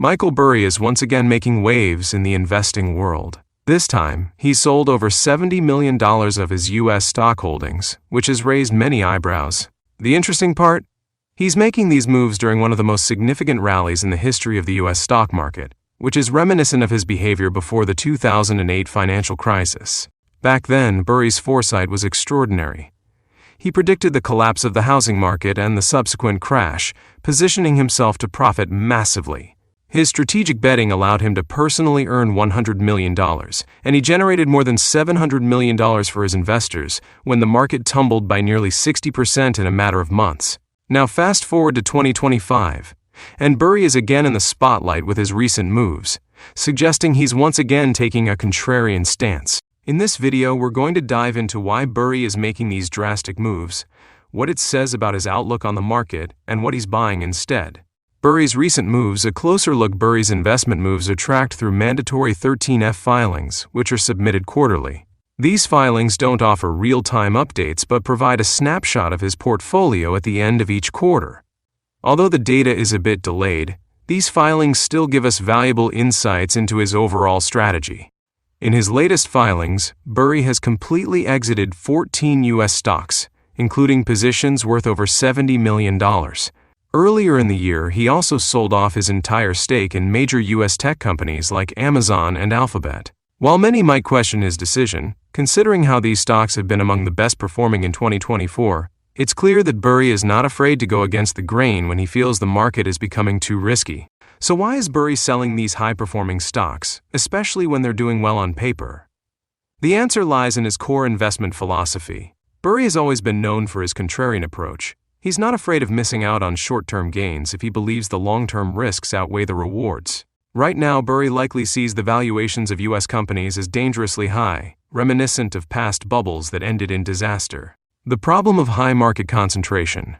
Michael Burry is once again making waves in the investing world. This time, he sold over $70 million of his U.S. stock holdings, which has raised many eyebrows. The interesting part? He's making these moves during one of the most significant rallies in the history of the U.S. stock market, which is reminiscent of his behavior before the 2008 financial crisis. Back then, Burry's foresight was extraordinary. He predicted the collapse of the housing market and the subsequent crash, positioning himself to profit massively. His strategic betting allowed him to personally earn $100 million, and he generated more than $700 million for his investors when the market tumbled by nearly 60% in a matter of months. Now fast forward to 2025, and Burry is again in the spotlight with his recent moves, suggesting he's once again taking a contrarian stance. In this video, we're going to dive into why Burry is making these drastic moves, what it says about his outlook on the market, and what he's buying instead. Burry's recent moves. A closer look. Burry's investment moves are tracked through mandatory 13F filings, which are submitted quarterly. These filings don't offer real-time updates but provide a snapshot of his portfolio at the end of each quarter. Although the data is a bit delayed, these filings still give us valuable insights into his overall strategy. In his latest filings, Burry has completely exited 14 U.S. stocks, including positions worth over $70 million. Earlier in the year, he also sold off his entire stake in major U.S. tech companies like Amazon and Alphabet. While many might question his decision, considering how these stocks have been among the best performing in 2024, it's clear that Burry is not afraid to go against the grain when he feels the market is becoming too risky. So why is Burry selling these high-performing stocks, especially when they're doing well on paper? The answer lies in his core investment philosophy. Burry has always been known for his contrarian approach. He's not afraid of missing out on short-term gains if he believes the long-term risks outweigh the rewards. Right now, Burry likely sees the valuations of U.S. companies as dangerously high, reminiscent of past bubbles that ended in disaster. The problem of high market concentration.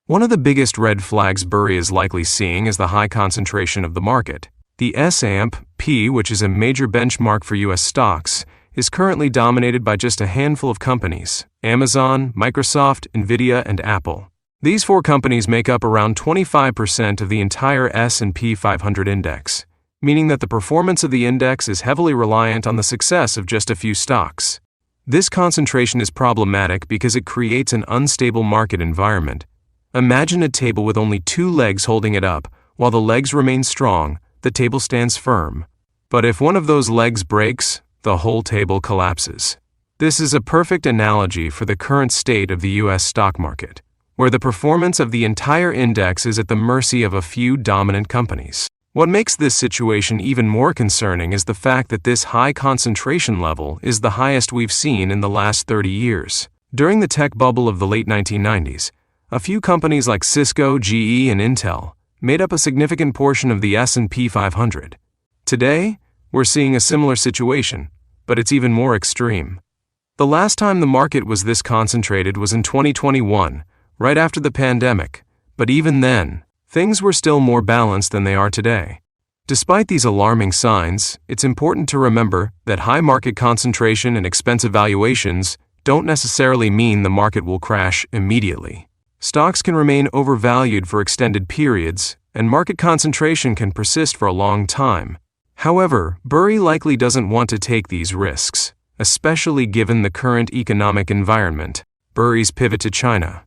One of the biggest red flags Burry is likely seeing is the high concentration of the market. The S&P, which is a major benchmark for U.S. stocks, is currently dominated by just a handful of companies: Amazon, Microsoft, Nvidia, and Apple. These four companies make up around 25% of the entire S&P 500 index, meaning that the performance of the index is heavily reliant on the success of just a few stocks. This concentration is problematic because it creates an unstable market environment. Imagine a table with only two legs holding it up. While the legs remain strong, the table stands firm. But if one of those legs breaks, the whole table collapses. This is a perfect analogy for the current state of the U.S. stock market, where the performance of the entire index is at the mercy of a few dominant companies. What makes this situation even more concerning is the fact that this high concentration level is the highest we've seen in the last 30 years. During the tech bubble of the late 1990s, a few companies like Cisco, GE, and Intel made up a significant portion of the S&P 500. Today, we're seeing a similar situation, but it's even more extreme. The last time the market was this concentrated was in 2021, right after the pandemic, but even then, things were still more balanced than they are today. Despite these alarming signs, it's important to remember that high market concentration and expensive valuations don't necessarily mean the market will crash immediately. Stocks can remain overvalued for extended periods, and market concentration can persist for a long time. However, Burry likely doesn't want to take these risks, especially given the current economic environment. Burry's pivot to China.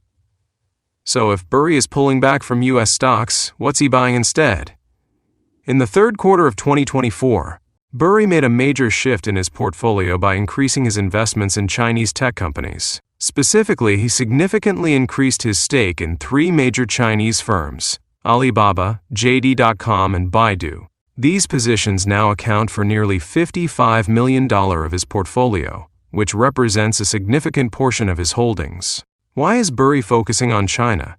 So if Burry is pulling back from U.S. stocks, what's he buying instead? In the third quarter of 2024, Burry made a major shift in his portfolio by increasing his investments in Chinese tech companies. Specifically, he significantly increased his stake in three major Chinese firms: Alibaba, JD.com, and Baidu. These positions now account for nearly $55 million of his portfolio, which represents a significant portion of his holdings. Why is Burry focusing on China?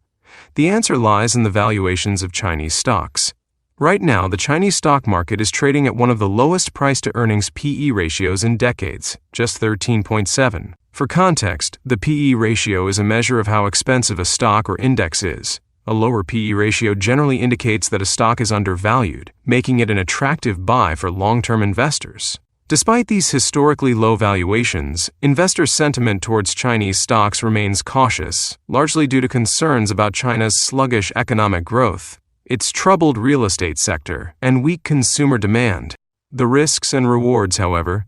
The answer lies in the valuations of Chinese stocks. Right now, the Chinese stock market is trading at one of the lowest price-to-earnings PE ratios in decades, just 13.7. For context, the PE ratio is a measure of how expensive a stock or index is. A lower PE ratio generally indicates that a stock is undervalued, making it an attractive buy for long-term investors. Despite these historically low valuations, investor sentiment towards Chinese stocks remains cautious, largely due to concerns about China's sluggish economic growth. its troubled real estate sector, and weak consumer demand. The risks and rewards, however,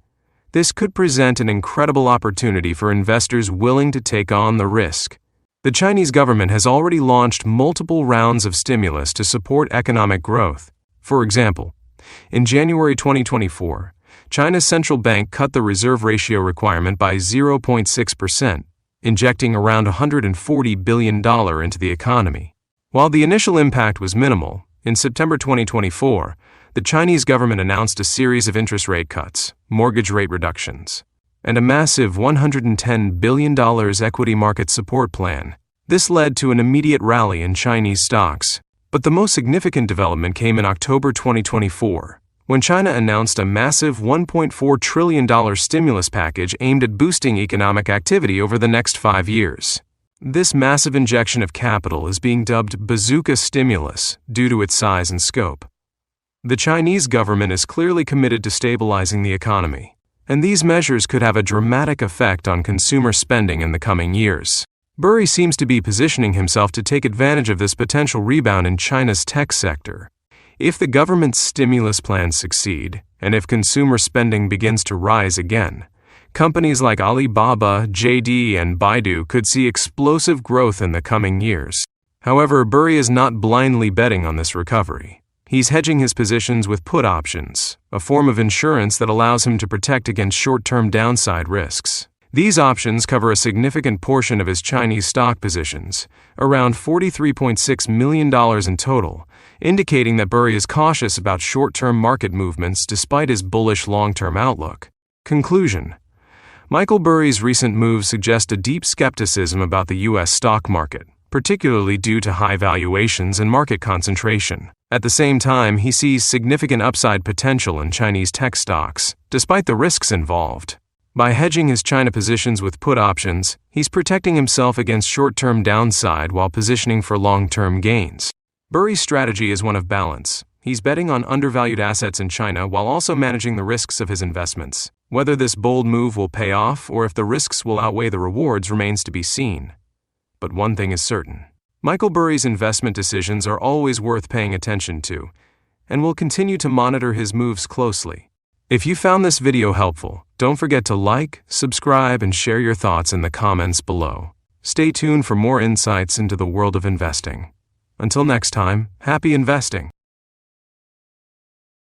this could present an incredible opportunity for investors willing to take on the risk. The Chinese government has already launched multiple rounds of stimulus to support economic growth. For example, in January 2024, China's central bank cut the reserve ratio requirement by 0.6%, injecting around $140 billion into the economy. While the initial impact was minimal, in September 2024, the Chinese government announced a series of interest rate cuts, mortgage rate reductions, and a massive $110 billion equity market support plan. This led to an immediate rally in Chinese stocks. But the most significant development came in October 2024, when China announced a massive $1.4 trillion stimulus package aimed at boosting economic activity over the next 5 years. This massive injection of capital is being dubbed bazooka stimulus due to its size and scope. The Chinese government is clearly committed to stabilizing the economy, and these measures could have a dramatic effect on consumer spending in the coming years. Burry seems to be positioning himself to take advantage of this potential rebound in China's tech sector. If the government's stimulus plans succeed, and if consumer spending begins to rise again, companies like Alibaba, JD, and Baidu could see explosive growth in the coming years. However, Burry is not blindly betting on this recovery. He's hedging his positions with put options, a form of insurance that allows him to protect against short-term downside risks. These options cover a significant portion of his Chinese stock positions, around $43.6 million in total, indicating that Burry is cautious about short-term market movements despite his bullish long-term outlook. Conclusion: Michael Burry's recent moves suggest a deep skepticism about the U.S. stock market, particularly due to high valuations and market concentration. At the same time, he sees significant upside potential in Chinese tech stocks, despite the risks involved. By hedging his China positions with put options, he's protecting himself against short-term downside while positioning for long-term gains. Burry's strategy is one of balance. He's betting on undervalued assets in China while also managing the risks of his investments. Whether this bold move will pay off or if the risks will outweigh the rewards remains to be seen. But one thing is certain: Michael Burry's investment decisions are always worth paying attention to, and we'll continue to monitor his moves closely. If you found this video helpful, don't forget to like, subscribe, and share your thoughts in the comments below. Stay tuned for more insights into the world of investing. Until next time, happy investing!